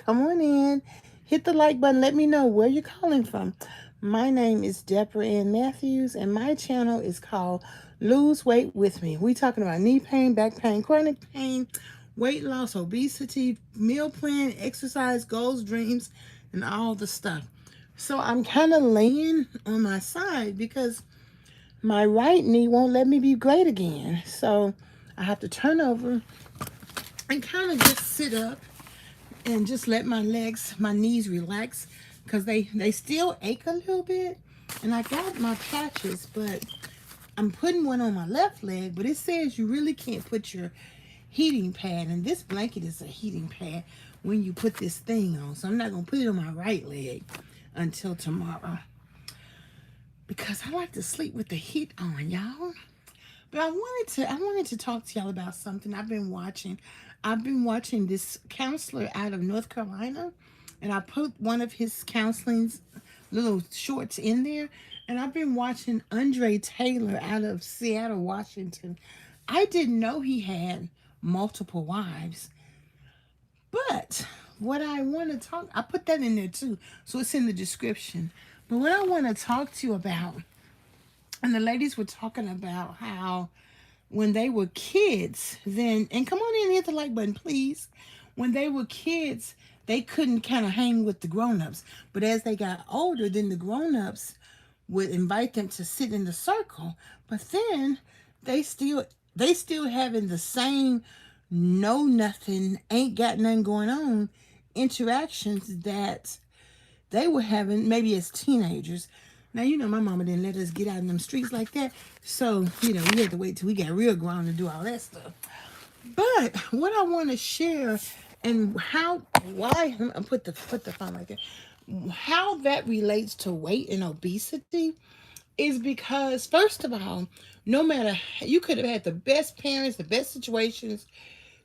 Come on in. Hit the like button. Let me know where you're calling from. My name is DebraAnnMatthews, and my channel is called Lose Weight With Me. We talking about knee pain, back pain, chronic pain, weight loss, obesity, meal plan, exercise, goals, dreams, and all the stuff. So I'm kind of laying on my side because my right knee won't let me be great again. So I have to turn over and kind of just sit up and just let my legs, my knees relax because they still ache a little bit. And I got my patches, but I'm putting one on my left leg, but it says you really can't put your heating pad, and this blanket is a heating pad when you put this thing on. So I'm not going to put it on my right leg until tomorrow because I like to sleep with the heat on, y'all. But I wanted to talk to y'all about something I've been watching. I've been watching this counselor out of North Carolina, and I put one of his counseling's little shorts in there. And I've been watching Andre Taylor out of Seattle, Washington. I didn't know he had multiple wives, but what I want to talk, I put that in there too, so it's in the description. But what I want to talk to you about, and the ladies were talking about how when they were kids, then, and come on in and hit the like button, please. When they were kids, they couldn't kind of hang with the grown-ups. But as they got older, then the grown-ups would invite them to sit in the circle. But then they still having the same know nothing, ain't got nothing going on interactions that they were having maybe as teenagers. Now, my mama didn't let us get out in them streets like that. So, we had to wait till we got real grown to do all that stuff. But what I want to share and why, I put the phone like that, how that relates to weight and obesity is because, first of all, no matter, you could have had the best parents, the best situations,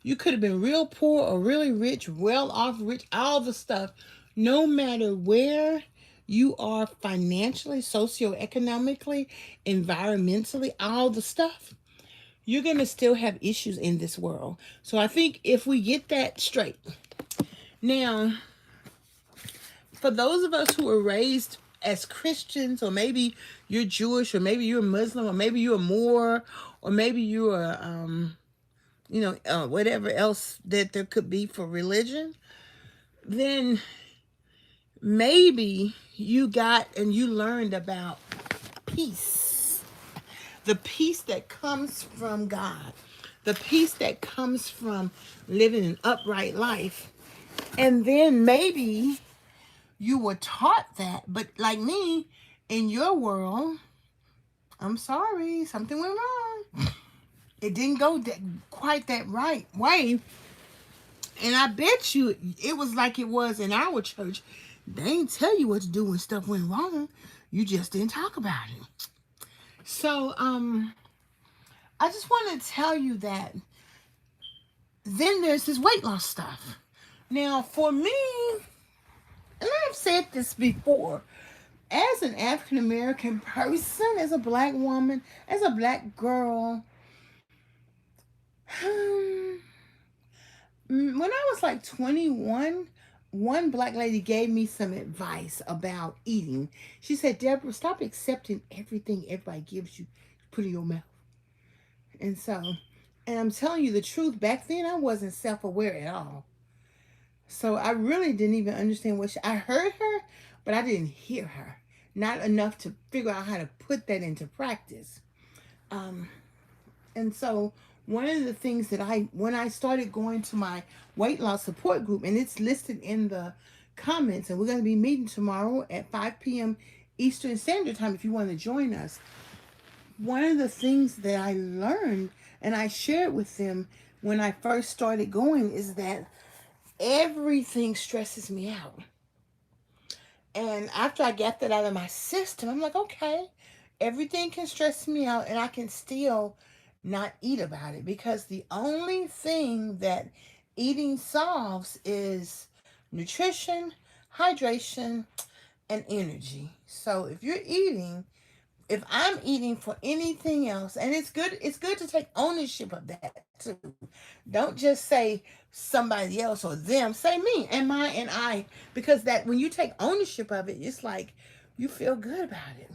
you could have been real poor or really rich, well off rich, all the stuff. No matter where you are financially, socioeconomically, environmentally, all the stuff, you're going to still have issues in this world. So I think if we get that straight. Now, for those of us who are raised as Christians, or maybe you're Jewish, or maybe you're Muslim, or maybe you're Moor, or maybe you're whatever else that there could be for religion, then maybe you got and you learned about peace. The peace that comes from God. The peace that comes from living an upright life. And then maybe you were taught that, but like me, in your world, I'm sorry, something went wrong. It didn't go quite that right way. And I bet you it was like it was in our church. They ain't tell you what to do when stuff went wrong. You just didn't talk about it. So, I just want to tell you that then there's this weight loss stuff. Now, for me, and I've said this before, as an African American person, as a black woman, as a black girl, when I was like 21, one black lady gave me some advice about eating. She said, Deborah, stop accepting everything everybody gives you, put in your mouth. And so, and I'm telling you the truth, back then I wasn't self-aware at all. So I really didn't even understand I heard her, but I didn't hear her. Not enough to figure out how to put that into practice. Um, and so one of the things that when I started going to my weight loss support group, and it's listed in the comments, and we're going to be meeting tomorrow at 5 p.m. Eastern Standard Time if you want to join us. One of the things that I learned and I shared with them when I first started going is that everything stresses me out. And after I got that out of my system, I'm like, okay, everything can stress me out and I can still not eat about it, because the only thing that eating solves is nutrition, hydration, and energy. So if you're eating, if I'm eating for anything else, and it's good to take ownership of that too. Don't just say somebody else or them, say me and my and I, because that when you take ownership of it, it's like you feel good about it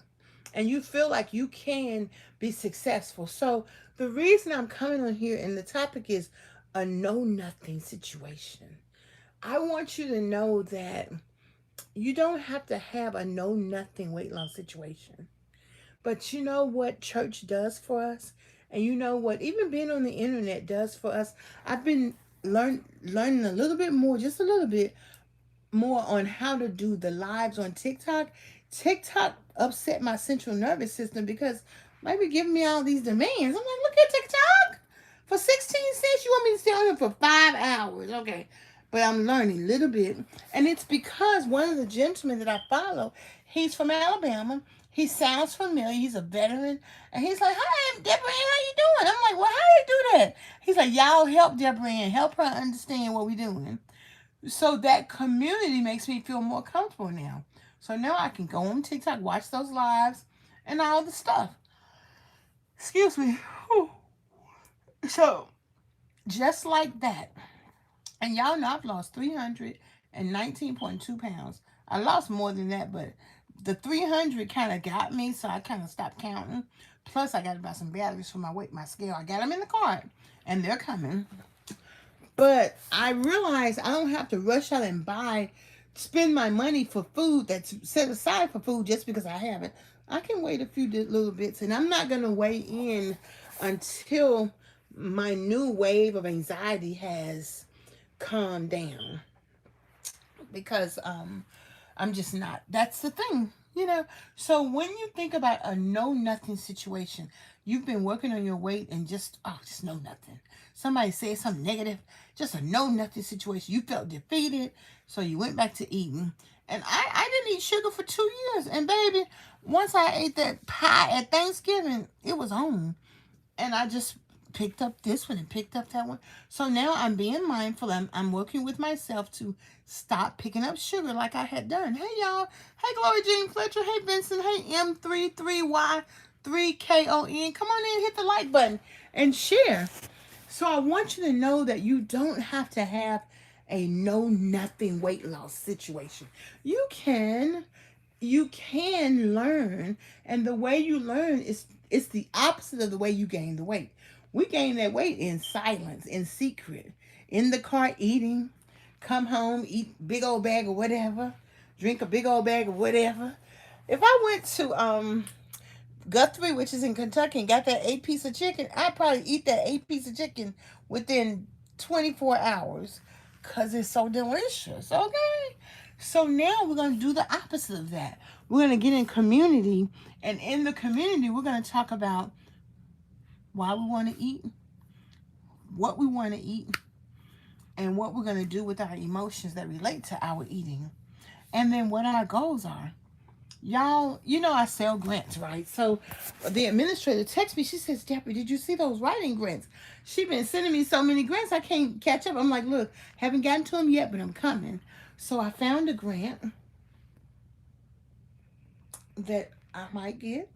and you feel like you can be successful. So the reason I'm coming on here and the topic is a know nothing situation. I want you to know that you don't have to have a know nothing weight loss situation. But you know what church does for us? And you know what even being on the internet does for us? I've been learning a little bit more, just a little bit more on how to do the lives on TikTok. TikTok upset my central nervous system because maybe giving me all these demands. I'm like, look at TikTok. For 16 cents, you want me to stay on here for 5 hours. Okay. But I'm learning a little bit. And it's because one of the gentlemen that I follow, he's from Alabama. He sounds familiar. He's a veteran. And he's like, hi, Debra, how you doing? I'm like, well, how do you do that? He's like, y'all help Debra Ann. Help her understand what we're doing. So that community makes me feel more comfortable now. So now I can go on TikTok, watch those lives, and all the stuff. Excuse me. Whew. So just like that, and y'all know I've lost 319.2 pounds. I lost more than that, but the 300 kind of got me, so I kind of stopped counting. Plus, I got to buy some batteries for my weight, my scale. I got them in the cart, and they're coming. But I realize I don't have to rush out and spend my money for food that's set aside for food just because I have it. I can wait a few little bits, and I'm not going to weigh in until my new wave of anxiety has calmed down. Because I'm just not. That's the thing, you know. So when you think about a know nothing situation, you've been working on your weight and just know nothing. Somebody said something negative, just a know nothing situation. You felt defeated, so you went back to eating. And I didn't eat sugar for 2 years. And baby, once I ate that pie at Thanksgiving, it was on. And I just picked up this one and picked up that one. So now I'm being mindful. I'm working with myself to stop picking up sugar like I had done. Hey, y'all. Hey, Glory Jean Fletcher. Hey, Vincent. Hey, M33Y3KON. Come on in, hit the like button and share. So I want you to know that you don't have to have a know nothing weight loss situation. You can learn, and the way you learn is it's the opposite of the way you gain the weight. We gain that weight in silence, in secret, in the car eating, come home, eat big old bag of whatever, drink a big old bag of whatever. If I went to Guthrie, which is in Kentucky, and got that 8 piece of chicken, I'd probably eat that 8 piece of chicken within 24 hours because it's so delicious. Okay. So now we're going to do the opposite of that. We're going to get in community, and in the community, we're going to talk about why we want to eat, what we want to eat, and what we're going to do with our emotions that relate to our eating, and then what our goals are. Y'all, you know I sell grants, right? So the administrator texts me. She says, Debra, did you see those writing grants? She been sending me so many grants, I can't catch up. I'm like, look, haven't gotten to them yet, but I'm coming. So I found a grant that I might get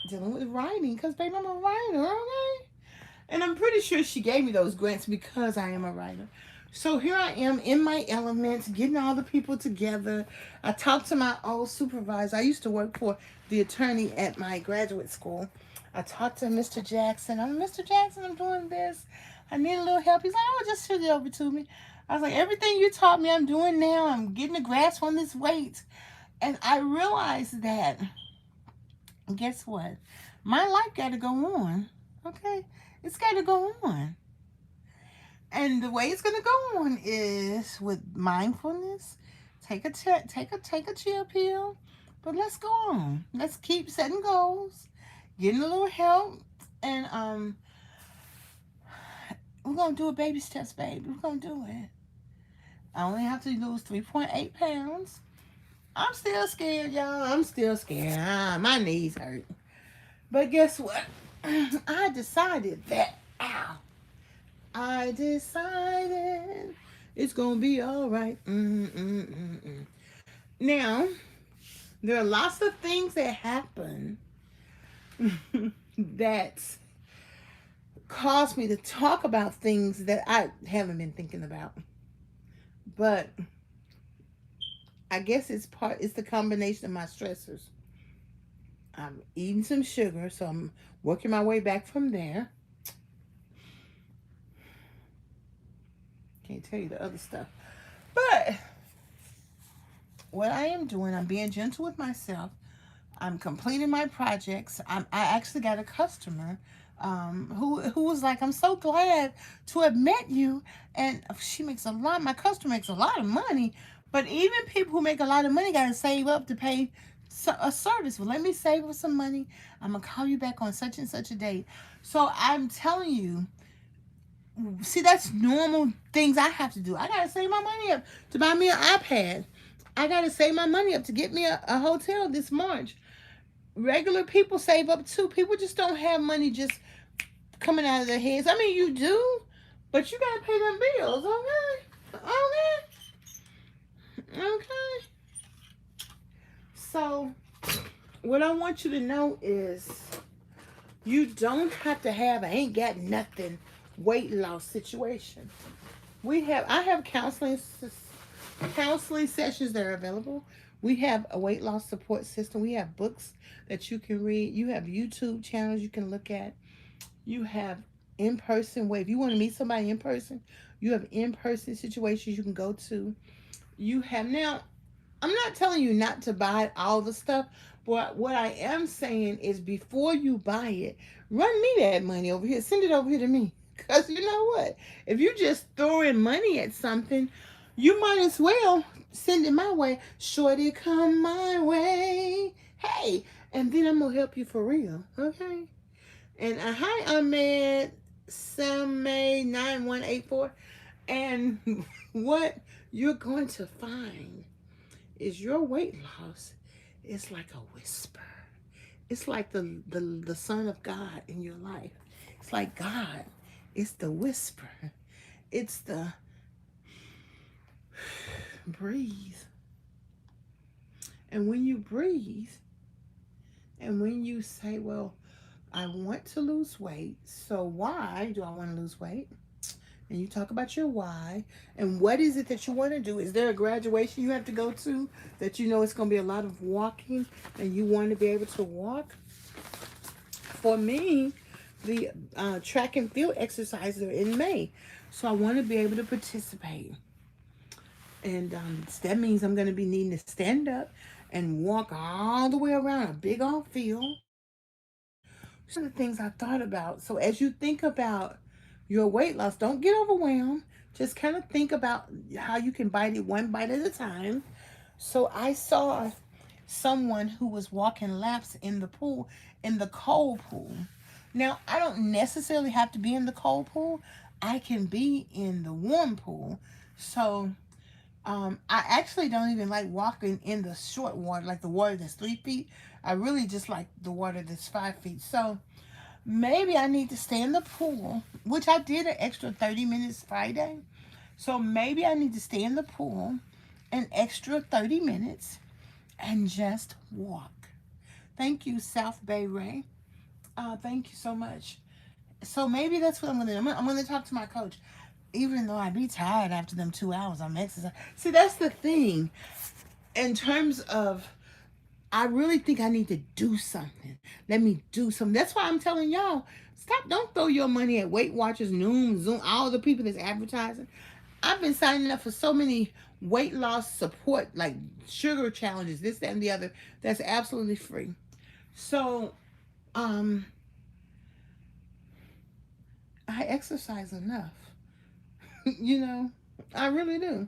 dealing with writing because, baby, I'm a writer, okay? And I'm pretty sure she gave me those grants because I am a writer. So here I am in my elements, getting all the people together. I talked to my old supervisor. I used to work for the attorney at my graduate school. I talked to Mr. Jackson. Mr. Jackson, I'm doing this. I need a little help. He's like, oh, just shoot it over to me. I was like, everything you taught me, I'm doing now. I'm getting a grasp on this weight. And I realized that, guess what? My life got to go on. Okay? It's got to go on. And the way it's gonna go on is with mindfulness. Take a chill pill, but let's go on. Let's keep setting goals, getting a little help, and we're gonna do it baby steps, baby. We're gonna do it. I only have to lose 3.8 pounds. I'm still scared, y'all. I'm still scared. My knees hurt. But guess what? I decided that. Ow. I decided it's gonna be all right. Now, There are lots of things that happen that cause me to talk about things that I haven't been thinking about. But I guess it's the combination of my stressors. I'm eating some sugar, so I'm working my way back from there. Can't tell you the other stuff. But what I am doing, I'm being gentle with myself. I'm completing my projects. I actually got a customer who was like, "I'm so glad to have met you." And she makes a lot. My customer makes a lot of money, but even people who make a lot of money got to save up to pay a service. Well, let me save up some money. I'm gonna call you back on such and such a date. So I'm telling you, see, that's normal things I have to do. I gotta save my money up to buy me an iPad. I gotta save my money up to get me a hotel this March. Regular people save up too. People just don't have money just coming out of their heads. I mean, you do, but you gotta pay them bills, okay? Okay, okay. So, what I want you to know is, you don't have to have I ain't got nothing weight loss situation. I have counseling sessions that are available. We have a weight loss support system. We have books that you can read. You have YouTube channels you can look at. You have in person way. If you want to meet somebody in person, you have in person situations you can go to. You have now. I'm not telling you not to buy all the stuff, but what I am saying is before you buy it, run me that money over here. Send it over here to me. Because you know what? If you just throwing money at something, you might as well send it my way. Shorty, come my way. Hey, and then I'm going to help you for real. Okay? And hi, Ahmed Samay 9184. And what you're going to find is your weight loss is like a whisper. It's like the Son of God in your life. It's like God. It's the whisper. It's the breathe. And when you breathe, and when you say, well, I want to lose weight, so why do I want to lose weight? And you talk about your why and what is it that you want to do. Is there a graduation you have to go to that you know it's going to be a lot of walking and you want to be able to walk? For me, the track and field exercises are in May, so I want to be able to participate. And that means I'm going to be needing to stand up and walk all the way around a big old field. Some of the things I thought about. So as you think about your weight loss, don't get overwhelmed. Just kind of think about how you can bite it one bite at a time. So I saw someone who was walking laps in the pool, in the cold pool. Now, I don't necessarily have to be in the cold pool. I can be in the warm pool. So I actually don't even like walking in the short water, like the water that's 3 feet. I really just like the water that's 5 feet. So maybe I need to stay in the pool, which I did an extra 30 minutes Friday. So maybe I need to stay in the pool an extra 30 minutes and just walk. Thank you, South Bay Ray. Thank you so much. So maybe that's what I'm going to do. I'm going to talk to my coach. Even though I'd be tired after them 2 hours I'm exercising. See, that's the thing. In terms of, I really think I need to do something. Let me do something. That's why I'm telling y'all, don't throw your money at Weight Watchers, Noom, Zoom, all the people that's advertising. I've been signing up for so many weight loss support, like sugar challenges, this, that, and the other. That's absolutely free. So, I exercise enough. You know, I really do.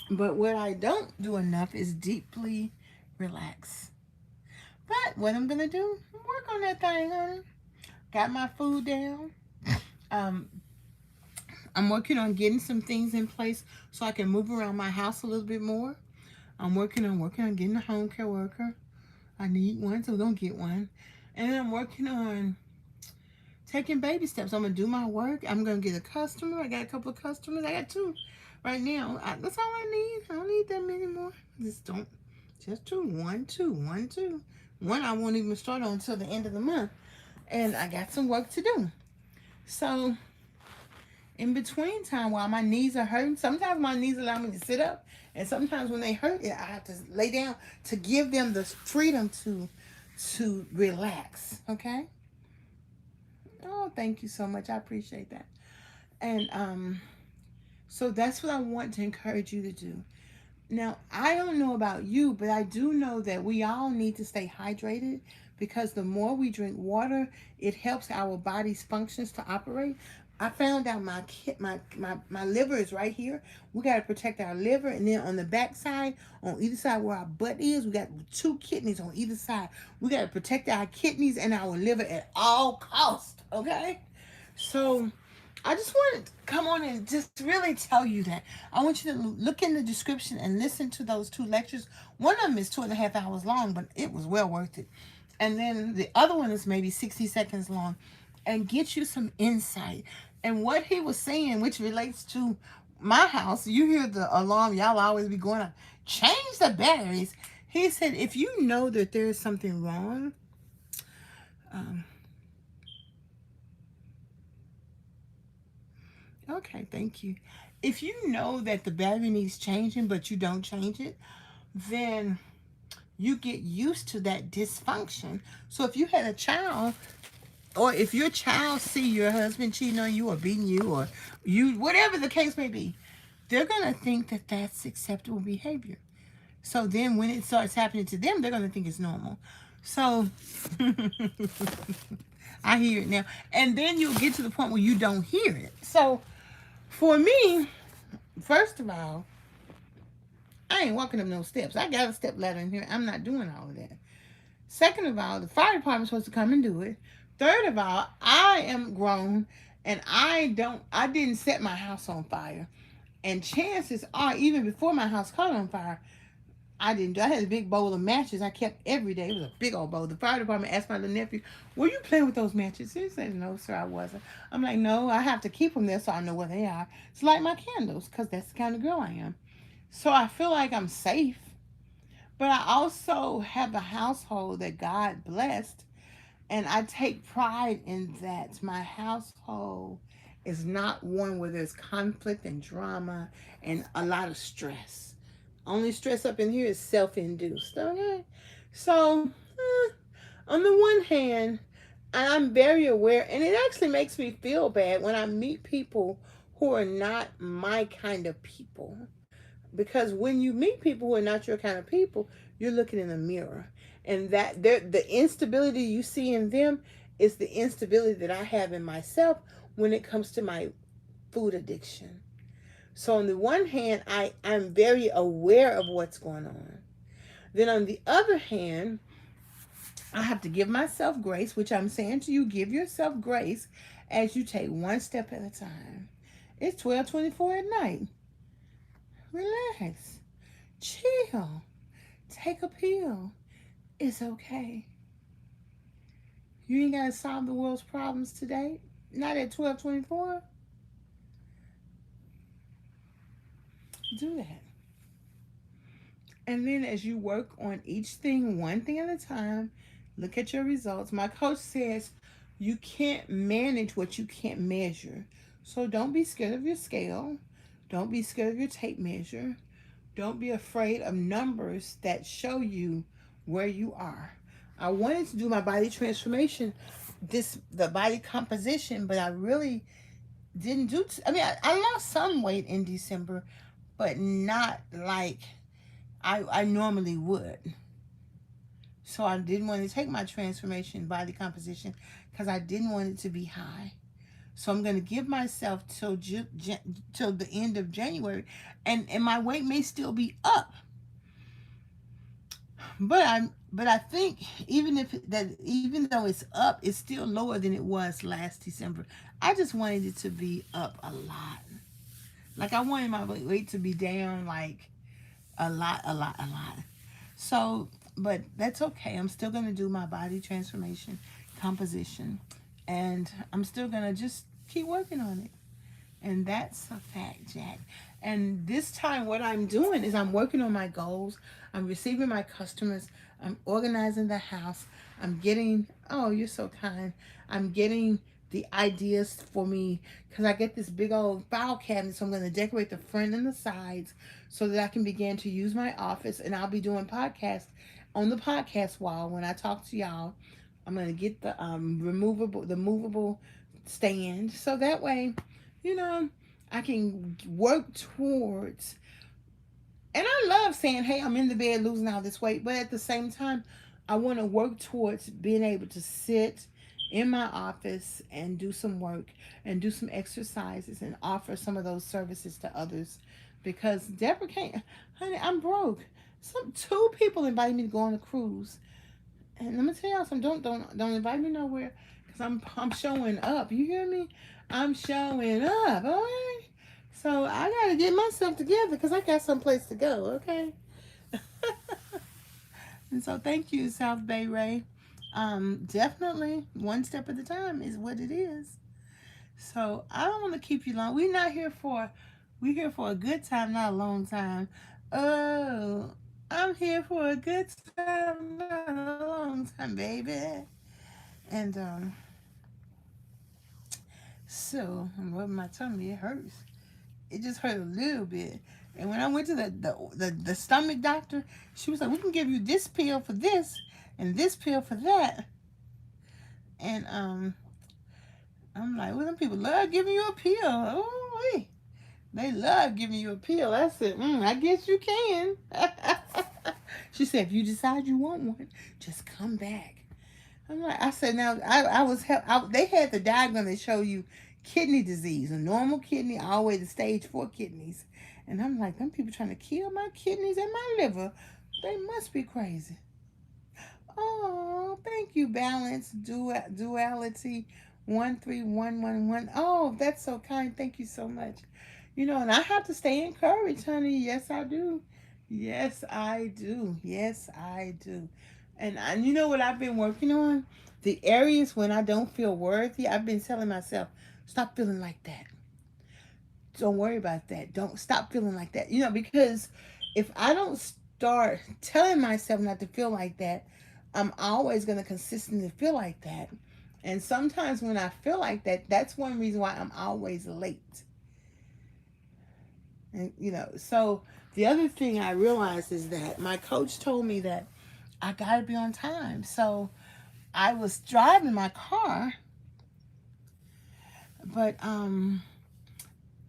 But what I don't do enough is deeply relax. But what I'm gonna do, work on that thing, honey. Got my food down. Um, I'm working on getting some things in place so I can move around my house a little bit more. I'm working on getting a home care worker. I need one, so don't get one. And then I'm working on taking baby steps. I'm gonna do my work. I'm gonna get a customer. I got a couple of customers. I got two right now. That's all I need. I don't need that many more. I just don't Just two. One, two. One, two. One I won't even start on until the end of the month. And I got some work to do. So in between time while my knees are hurting, sometimes my knees allow me to sit up. And sometimes when they hurt, I have to lay down to give them the freedom to relax. Okay? Oh, thank you so much. I appreciate that. And so that's what I want to encourage you to do. Now, I don't know about you, but I do know that we all need to stay hydrated because the more we drink water, it helps our body's functions to operate. I found out my liver is right here. We got to protect our liver, and then on the back side, on either side where our butt is, we got two kidneys on either side. We got to protect our kidneys and our liver at all costs. Okay, so I just want to come on and just really tell you that. I want you to look in the description and listen to those two lectures. One of them is 2.5 hours long, but it was well worth it. And then the other one is maybe 60 seconds long and get you some insight. And what he was saying, which relates to my house, you hear the alarm, y'all always be going up, change the batteries. He said, if you know that there is something wrong, okay, thank you. If you know that the battery needs changing, but you don't change it, then you get used to that dysfunction. So if you had a child, or if your child see your husband cheating on you or beating you or you, whatever the case may be, they're going to think that that's acceptable behavior. So then when it starts happening to them, they're going to think it's normal. So I hear it now. And then you'll get to the point where you don't hear it. So for me, first of all, I ain't walking up no steps. I got a step ladder in here. I'm not doing all of that. Second of all, the fire department's supposed to come and do it. Third of all, I am grown and I didn't set my house on fire. And chances are, even before my house caught on fire, I didn't do. I had a big bowl of matches I kept every day. It was a big old bowl. The fire department asked my little nephew, "Were you playing with those matches?" He said, "No, sir, I wasn't." I'm like, "No, I have to keep them there so I know where they are. It's like my candles, because that's the kind of girl I am." So I feel like I'm safe. But I also have a household that God blessed, and I take pride in that. My household is not one where there's conflict and drama and a lot of stress. Only stress up in here is self-induced, okay? So, on the one hand, I'm very aware, and it actually makes me feel bad when I meet people who are not my kind of people. Because when you meet people who are not your kind of people, you're looking in a mirror. And that the instability you see in them is the instability that I have in myself when it comes to my food addiction. So on the one hand, I'm very aware of what's going on. Then on the other hand, I have to give myself grace, which I'm saying to you, give yourself grace as you take one step at a time. It's 12:24 at night. Relax. Chill. Take a pill. It's okay. You ain't gotta solve the world's problems today. Not at 12:24. Do that. And then as you work on each thing, one thing at a time, look at your results. My coach says you can't manage what you can't measure. So don't be scared of your scale. Don't be scared of your tape measure. Don't be afraid of numbers that show you where you are. I wanted to do my body transformation, the body composition, but I really didn't do. I lost some weight in December, but not like I normally would. So I didn't want to take my transformation body composition because I didn't want it to be high. So I'm going to give myself till the end of January, and my weight may still be up. But I think even though it's up, it's still lower than it was last December. I just wanted it to be up a lot. Like I wanted my weight to be down like a lot. So, but that's okay. I'm still going to do my body transformation composition, and I'm still going to just keep working on it. And that's a fact, Jack. And this time, what I'm doing is I'm working on my goals. I'm receiving my customers. I'm organizing the house. I'm getting, oh, you're so kind. I'm getting the ideas for me because I get this big old file cabinet. So I'm going to decorate the front and the sides so that I can begin to use my office. And I'll be doing podcasts on the podcast wall when I talk to y'all. I'm going to get the movable stand. So that way, you know, I can work towards, and I love saying, hey, I'm in the bed losing all this weight, but at the same time, I want to work towards being able to sit in my office and do some work and do some exercises and offer some of those services to others because Deborah can't, honey, I'm broke. Some two people invited me to go on a cruise. And let me tell y'all something, don't invite me nowhere because I'm showing up. You hear me? I'm showing up, all right? So I gotta get myself together because I got someplace to go, okay? And so thank you, South Bay Ray. Definitely one step at a time is what it is. So I don't want to keep you long. We're here for a good time, not a long time. Oh, I'm here for a good time, not a long time, baby. And so I'm rubbing my tummy. It hurts. It just hurt a little bit. And when I went to the stomach doctor, she was like, "We can give you this pill for this and this pill for that." And I'm like, "Well, them people love giving you a pill. Oh, wait. They love giving you a pill." I said, "I guess you can." She said, "If you decide you want one, just come back." I'm like, I said, now they had the diagram that show you kidney disease, a normal kidney all the way to stage 4 kidneys. And I'm like, them people trying to kill my kidneys and my liver. They must be crazy. Oh, thank you, Balance Duality 13111. Oh, that's so kind. Thank you so much. And I have to stay encouraged, honey. Yes, I do. Yes, I do. Yes, I do. And you know what I've been working on? The areas when I don't feel worthy, I've been telling myself, stop feeling like that. Don't worry about that. Don't stop feeling like that. Because if I don't start telling myself not to feel like that, I'm always going to consistently feel like that. And sometimes when I feel like that, that's one reason why I'm always late. And so the other thing I realized is that my coach told me that I got to be on time. So I was driving my car, but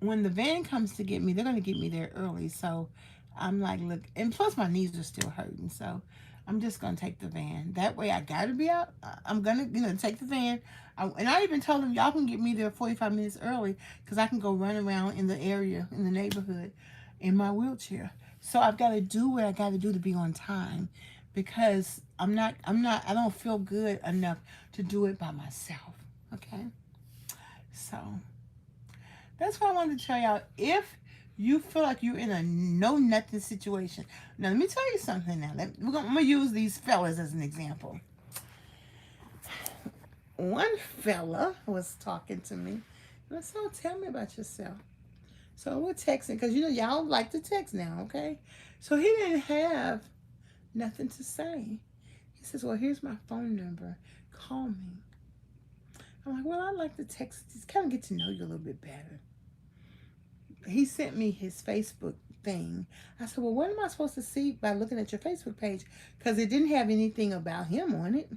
when the van comes to get me, they're going to get me there early. So I'm like, look, and plus my knees are still hurting. So I'm just going to take the van. That way I got to be out. I'm going to, take the van. And I even told them, y'all can get me there 45 minutes early because I can go run around in the area, in the neighborhood, in my wheelchair. So I've got to do what I got to do to be on time because I don't feel good enough to do it by myself. Okay. So that's what I wanted to tell y'all. If you feel like you're in a no nothing situation, now let me tell you something. Now I'm gonna use these fellas as an example. One fella was talking to me, and I said, "Oh, tell me about yourself." So we're texting because y'all like to text now, okay? So he didn't have nothing to say. He says, "Well, here's my phone number. Call me." I'm like, "Well, I like to text, just kind of get to know you a little bit better." He sent me his Facebook thing. I said, "Well, what am I supposed to see by looking at your Facebook page?" Because it didn't have anything about him on it.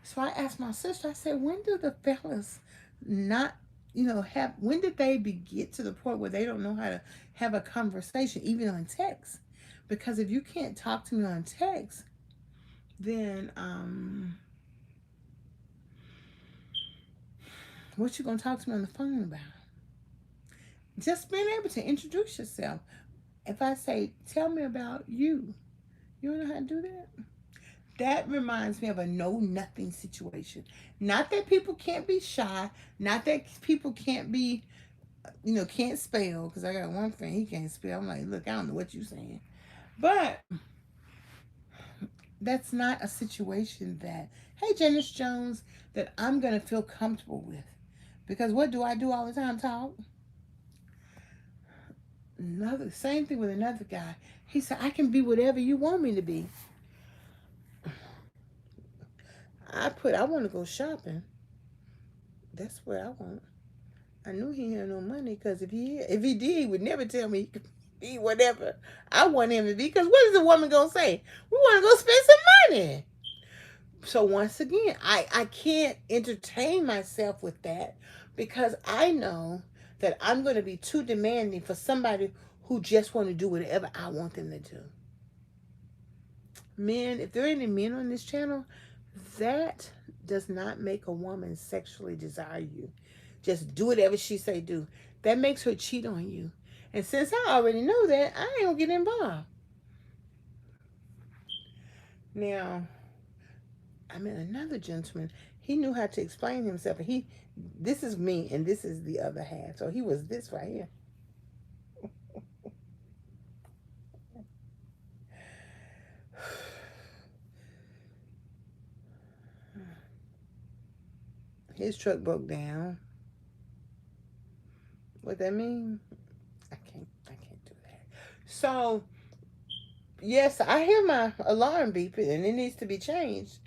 So I asked my sister, I said, "When do the fellas not, when did they get to the point where they don't know how to have a conversation, even on text? Because if you can't talk to me on text, then what you gonna talk to me on the phone about?" Just being able to introduce yourself. If I say, "Tell me about you," you don't know how to do that? That reminds me of a know nothing situation. Not that people can't be shy, not that people can't be, can't spell, because I got one friend, he can't spell. I'm like, look, I don't know what you're saying. But that's not a situation that, hey, Janice Jones, that I'm going to feel comfortable with. Because what do I do all the time? Talk. Same thing with another guy. He said, I can be whatever you want me to be. I want to go shopping. That's what I want. I knew he had no money because if he did, he would never tell me he could be whatever I want him to be. Because what is the woman gonna say? We want to go spend some money. So once again, I can't entertain myself with that because I know that I'm going to be too demanding for somebody who just want to do whatever I want them to do. Men, if there are any men on this channel, that does not make a woman sexually desire you. Just do whatever she say do. That makes her cheat on you. And since I already know that, I ain't gonna get involved. Now, I met another gentleman. He knew how to explain himself. This is me, and this is the other half. So he was this right here. His truck broke down. What that mean? I can't do that. So, yes, I hear my alarm beeping, and it needs to be changed.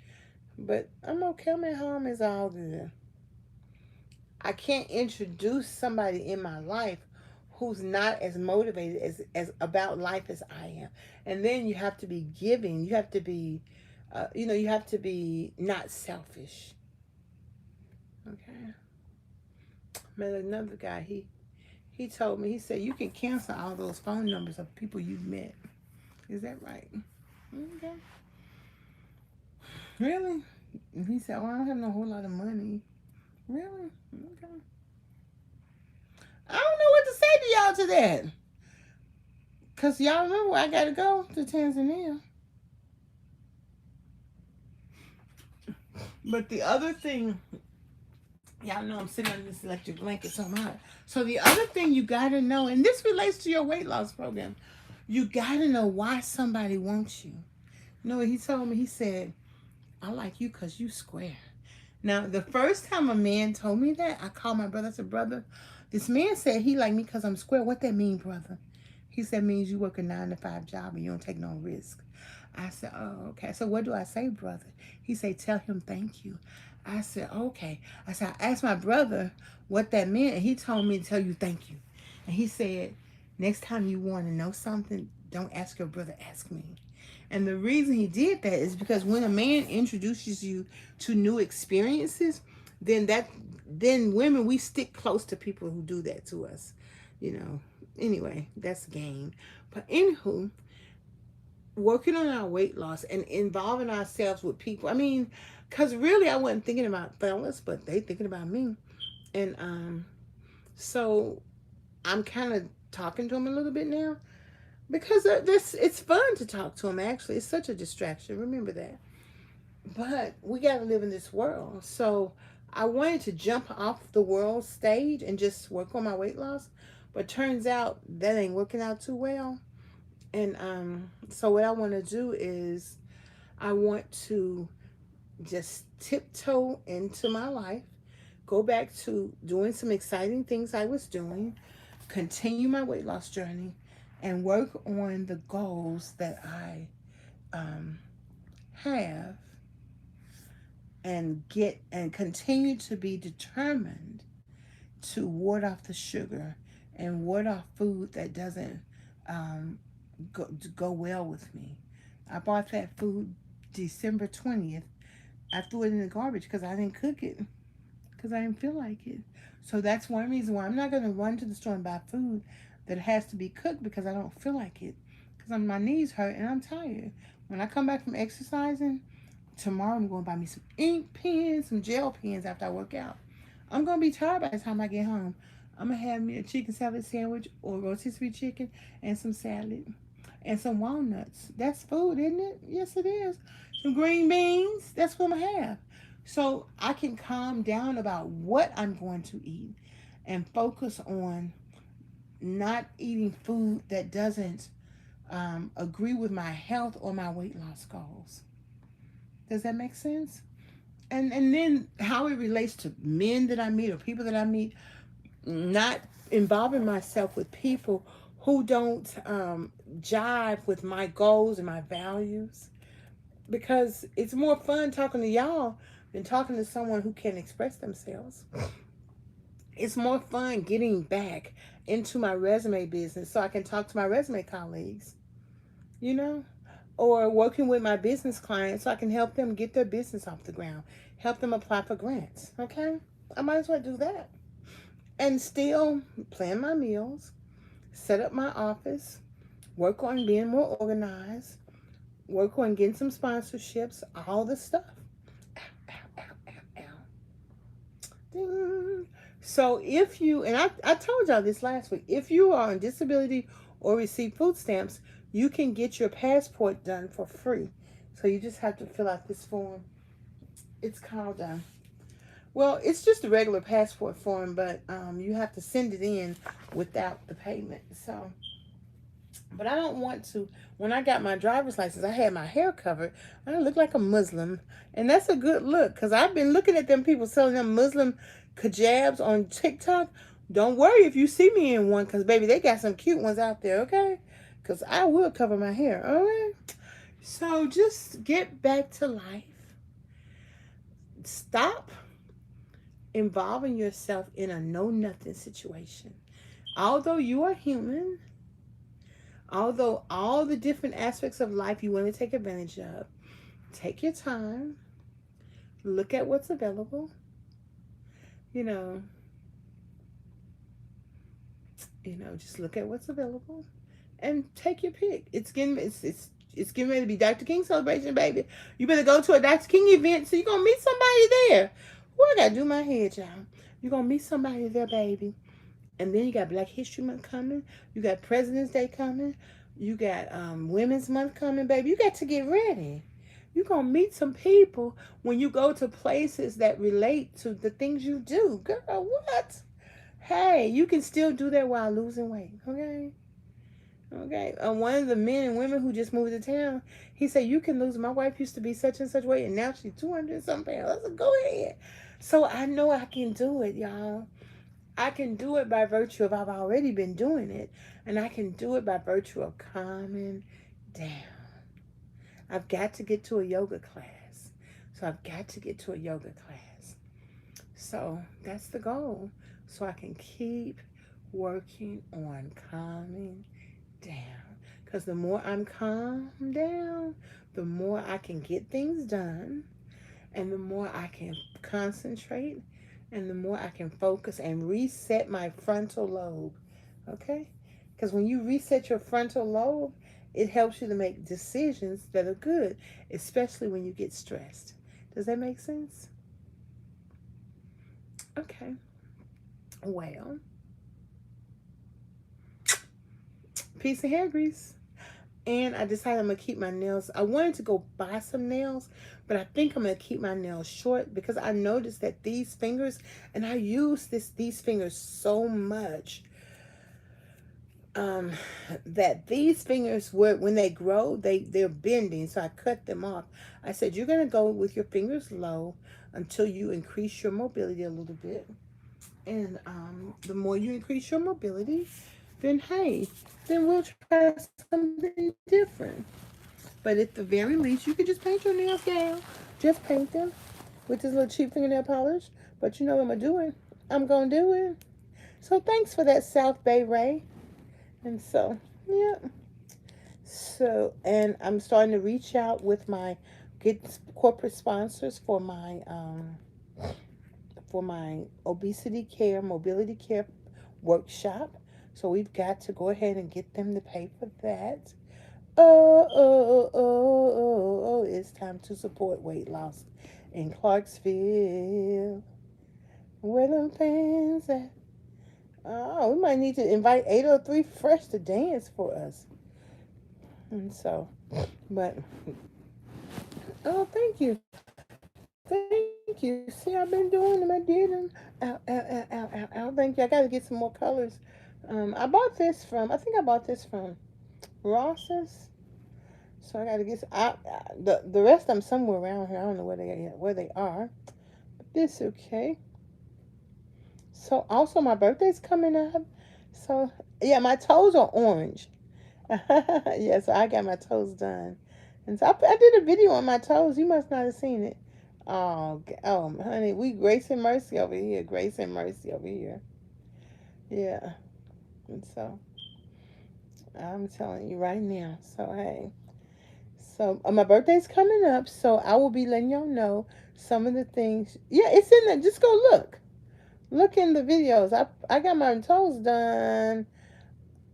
But I'm okay. I'm at home. It's all good. I can't introduce somebody in my life who's not as motivated as about life as I am. And then you have to be giving. You have to be, you have to be not selfish. Okay. Met another guy. He told me. He said you can cancel all those phone numbers of people you've met. Is that right? Okay. Really? And he said, "Oh, I don't have no whole lot of money." Really? Okay. I don't know what to say to y'all to that. Because y'all remember where I got to go to Tanzania. But the other thing, y'all know I'm sitting on this electric blanket so I'm hot. So the other thing you got to know, and this relates to your weight loss program, you got to know why somebody wants you. You know what he told me? He said, I like you because you square. Now, the first time a man told me that, I called my brother. I said, brother, this man said he like me because I'm square. What that mean, brother? He said, means you work a 9-to-5 job and you don't take no risk. I said, oh, okay. So what do I say, brother? He said, tell him thank you. I said, okay. I said, I asked my brother what that meant, and he told me to tell you thank you. And he said, next time you want to know something, don't ask your brother, ask me. And the reason he did that is because when a man introduces you to new experiences, then women, we stick close to people who do that to us. Anyway, that's game. But anywho, working on our weight loss and involving ourselves with people. I mean, because really I wasn't thinking about fellas, but they thinking about me. And so I'm kind of talking to them a little bit now. Because it's fun to talk to them, actually. It's such a distraction. Remember that. But we got to live in this world. So I wanted to jump off the world stage and just work on my weight loss. But turns out that ain't working out too well. And so what I want to do is I want to just tiptoe into my life, go back to doing some exciting things I was doing, continue my weight loss journey, and work on the goals that I have, and continue to be determined to ward off the sugar and ward off food that doesn't go well with me. I bought that food December 20th. I threw it in the garbage because I didn't cook it because I didn't feel like it. So that's one reason why I'm not going to run to the store and buy food that has to be cooked because I don't feel like it. Because my knees hurt and I'm tired. When I come back from exercising, tomorrow I'm going to buy me some ink pens, some gel pens after I work out. I'm going to be tired by the time I get home. I'm going to have me a chicken salad sandwich or rotisserie chicken and some salad and some walnuts. That's food, isn't it? Yes, it is. Some green beans. That's what I'm going to have. So I can calm down about what I'm going to eat and focus on not eating food that doesn't agree with my health or my weight loss goals. Does that make sense? And then how it relates to men that I meet or people that I meet, not involving myself with people who don't jive with my goals and my values, because it's more fun talking to y'all than talking to someone who can express themselves. It's more fun getting back into my resume business so I can talk to my resume colleagues, you know, or working with my business clients so I can help them get their business off the ground, help them apply for grants. Okay, I might as well do that and still plan my meals, set up my office, work on being more organized, work on getting some sponsorships, all the stuff. Ow, ow, ow, ow, ow. Ding. So if you, and I told y'all this last week, if you are on disability or receive food stamps, you can get your passport done for free. So you just have to fill out this form. It's called, well, it's just a regular passport form, but you have to send it in without the payment. So, but I don't want to. When I got my driver's license, I had my hair covered. I look like a Muslim, and that's a good look because I've been looking at them people selling them Muslim hijabs on TikTok. Don't worry if you see me in one, because baby, they got some cute ones out there. Okay, because I will cover my hair. All right. So just get back to life. Stop involving yourself in a know nothing situation. Although you are human, although all the different aspects of life you want to take advantage of, take your time, look at what's available, you know, just look at what's available and take your pick. It's getting ready to be Dr. King celebration, baby. You better go to a Dr. King event so you're gonna meet somebody there. Well, I gotta do my hair, y'all. You're gonna meet somebody there, baby. And then you got Black History Month coming. You got President's Day coming. You got Women's Month coming, baby. You got to get ready. You're going to meet some people when you go to places that relate to the things you do. Girl, what? Hey, you can still do that while losing weight, okay? Okay. One of the men and women who just moved to town, he said, you can lose. My wife used to be such and such weight, and now she's 200 something pounds. I said, go ahead. So I know I can do it, y'all. I can do it by virtue of I've already been doing it, and I can do it by virtue of calming down. I've got to get to a yoga class. So I've got to get to a yoga class. So that's the goal. So I can keep working on calming down. Because the more I'm calm down, the more I can get things done, and the more I can concentrate, and the more I can focus and reset my frontal lobe. Okay? Because when you reset your frontal lobe, it helps you to make decisions that are good, especially when you get stressed. Does that make sense? Okay. Well, piece of hair grease. And I decided I'm going to keep my nails. I wanted to go buy some nails, but I think I'm going to keep my nails short because I noticed that these fingers, and I use these fingers so much, that these fingers were, when they grow, they're bending. So I cut them off. I said, you're going to go with your fingers low until you increase your mobility a little bit. And the more you increase your mobility, then hey, then we'll try something different. But at the very least, you can just paint your nails down. Just paint them with this little cheap fingernail polish. But you know what I'm doing? I'm going to do it. So thanks for that, South Bay Ray. And so, yeah. So, and I'm starting to reach out with my, get corporate sponsors for my obesity care, mobility care workshop. So we've got to go ahead and get them to pay for that. It's time to support weight loss in Clarksville. Where them fans at? Oh, we might need to invite 803 Fresh to dance for us. And so, but, oh, thank you. Thank you. See, I've been doing them. I did them. Ow, ow, ow, ow, ow, ow. Thank you. I got to get some more colors. I think I bought this from Ross's. So I got to get the rest of them somewhere around here. I don't know where they are. But this okay. So also my birthday's coming up. So Yeah, my toes are orange. Yeah, so I got my toes done. And so I did a video on my toes. You must not have seen it. Oh, honey, we grace and mercy over here. Grace and mercy over here. Yeah. And so I'm telling you right now. So, hey. So, my birthday's coming up. So, I will be letting y'all know some of the things. Yeah, it's in there. Just go look. Look in the videos. I got my toes done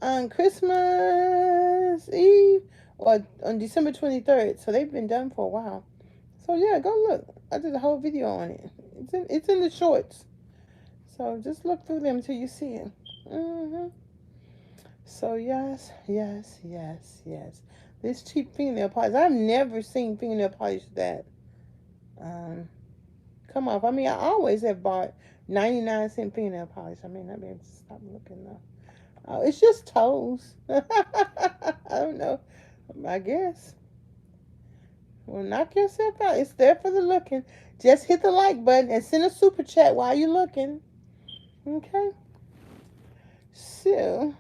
on Christmas Eve or on December 23rd. So they've been done for a while. So yeah, go look. I did a whole video on it. It's in the shorts. So just look through them until you see it. hmm So yes, yes, yes, yes. This cheap fingernail polish. I've never seen fingernail polish that um come off. I mean, I always have bought 99-cent fingernail polish. I mean, I be able to stop looking though. Oh, it's just toes. I don't know. I guess. Well, knock yourself out. It's there for the looking. Just hit the like button and send a super chat while you're looking. Okay? So,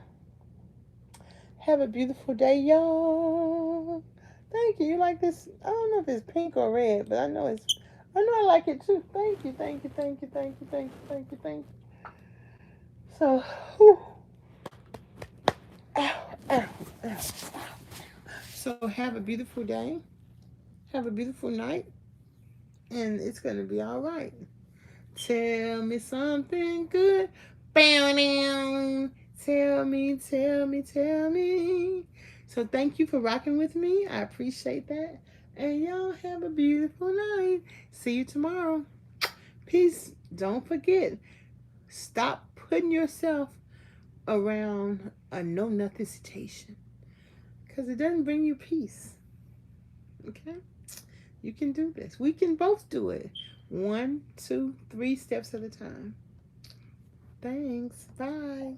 have a beautiful day, y'all. Thank you. You like this? I don't know if it's pink or red, but I know I like it too. Thank you, thank you, thank you, thank you, thank you, thank you, thank you. So, whew. Ow, ow, ow. So have a beautiful day. Have a beautiful night. And it's going to be all right. Tell me something good. Bam, bam. Tell me, tell me, tell me. So thank you for rocking with me. I appreciate that. And y'all have a beautiful night. See you tomorrow. Peace. Don't forget, stop putting yourself around a know nothing situation because it doesn't bring you peace. Okay? You can do this. We can both do it. 1, 2, 3 steps at a time. Thanks. Bye.